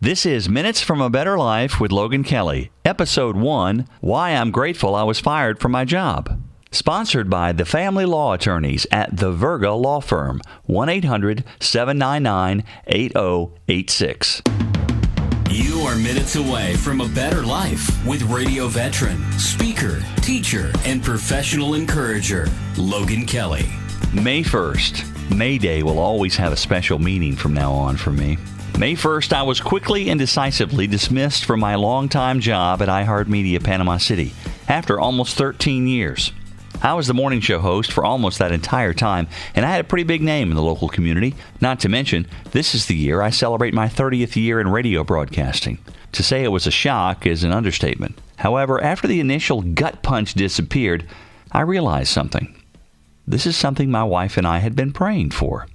This is Minutes from a Better Life with Logan Kelly, Episode 1, Why I'm Grateful I Was Fired from My Job. Sponsored by the family law attorneys at the Virga Law Firm, 1-800-799-8086. You are minutes away from a better life with radio veteran, speaker, teacher, and professional encourager, Logan Kelly. May 1st. May Day will always have a special meaning from now on for me. May 1st, I was quickly and decisively dismissed from my longtime job at iHeartMedia Panama City after almost 13 years. I was the morning show host for almost that entire time, and I had a pretty big name in the local community. Not to mention, this is the year I celebrate my 30th year in radio broadcasting. To say it was a shock is an understatement. However, after the initial gut punch disappeared, I realized something. This is something my wife and I had been praying for.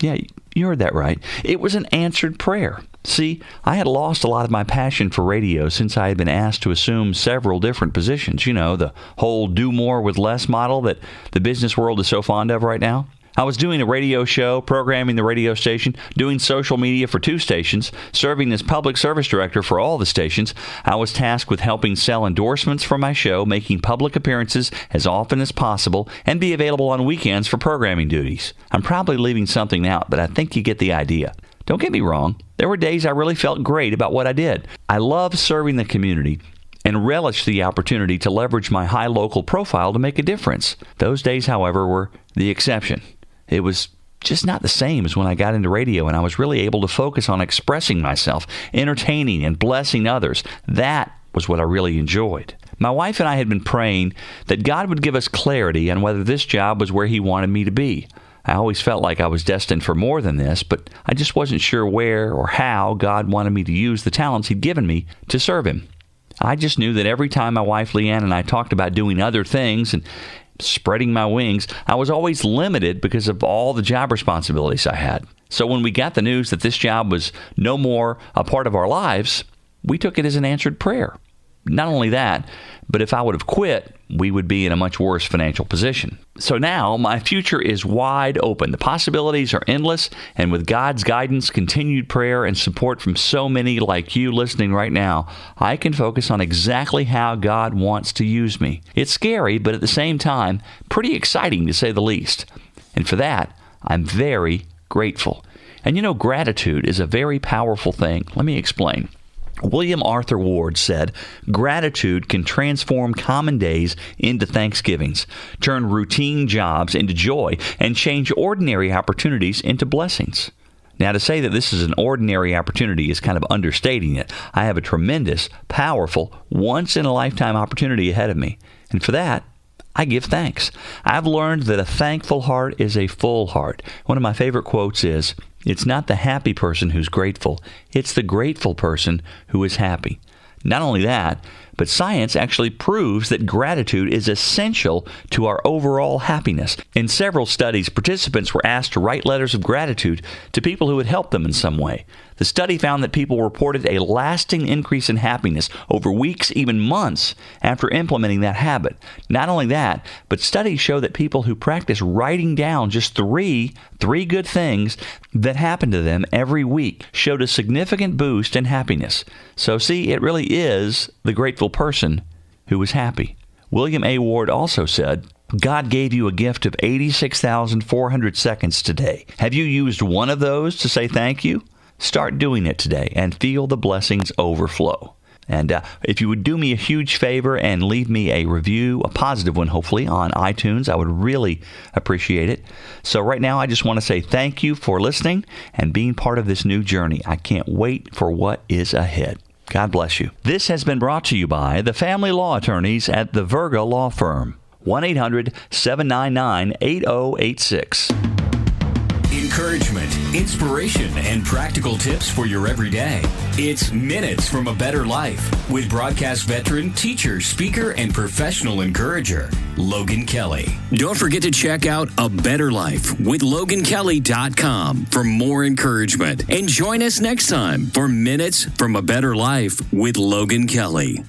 Yeah, you heard that right. It was an answered prayer. See, I had lost a lot of my passion for radio since I had been asked to assume several different positions. You know, the whole do more with less model that the business world is so fond of right now. I was doing a radio show, programming the radio station, doing social media for 2 stations, serving as public service director for all the stations. I was tasked with helping sell endorsements for my show, making public appearances as often as possible, and be available on weekends for programming duties. I'm probably leaving something out, but I think you get the idea. Don't get me wrong. There were days I really felt great about what I did. I love serving the community and relished the opportunity to leverage my high local profile to make a difference. Those days, however, were the exception. It was just not the same as when I got into radio and I was really able to focus on expressing myself, entertaining and blessing others. That was what I really enjoyed. My wife and I had been praying that God would give us clarity on whether this job was where He wanted me to be. I always felt like I was destined for more than this, but I just wasn't sure where or how God wanted me to use the talents He'd given me to serve Him. I just knew that every time my wife Leanne and I talked about doing other things and spreading my wings, I was always limited because of all the job responsibilities I had. So when we got the news that this job was no more a part of our lives, we took it as an answered prayer. Not only that, but if I would have quit, we would be in a much worse financial position. So now my future is wide open. The possibilities are endless, and with God's guidance, continued prayer, and support from so many like you listening right now, I can focus on exactly how God wants to use me. It's scary, but at the same time, pretty exciting to say the least. And for that, I'm very grateful. And you know, gratitude is a very powerful thing. Let me explain. William Arthur Ward said, "Gratitude can transform common days into Thanksgivings, turn routine jobs into joy, and change ordinary opportunities into blessings." Now, to say that this is an ordinary opportunity is kind of understating it. I have a tremendous, powerful, once-in-a-lifetime opportunity ahead of me. And for that, I give thanks. I've learned that a thankful heart is a full heart. One of my favorite quotes is, "It's not the happy person who's grateful, it's the grateful person who is happy." Not only that, but science actually proves that gratitude is essential to our overall happiness. In several studies, participants were asked to write letters of gratitude to people who had helped them in some way. The study found that people reported a lasting increase in happiness over weeks, even months, after implementing that habit. Not only that, but studies show that people who practice writing down just three good things that happened to them every week showed a significant boost in happiness. So see, it really is the grateful person who is happy. William A. Ward also said, "God gave you a gift of 86,400 seconds today. Have you used one of those to say thank you? Start doing it today and feel the blessings overflow." And if you would do me a huge favor and leave me a review, a positive one hopefully, on iTunes, I would really appreciate it. So right now, I just want to say thank you for listening and being part of this new journey. I can't wait for what is ahead. God bless you. This has been brought to you by the family law attorneys at the Virga Law Firm, 1-800-799-8086. Encouragement, inspiration, and practical tips for your everyday. It's Minutes from a Better Life with broadcast veteran, teacher, speaker, and professional encourager, Logan Kelly. Don't forget to check out A Better Life with LoganKelly.com for more encouragement. And join us next time for Minutes from a Better Life with Logan Kelly.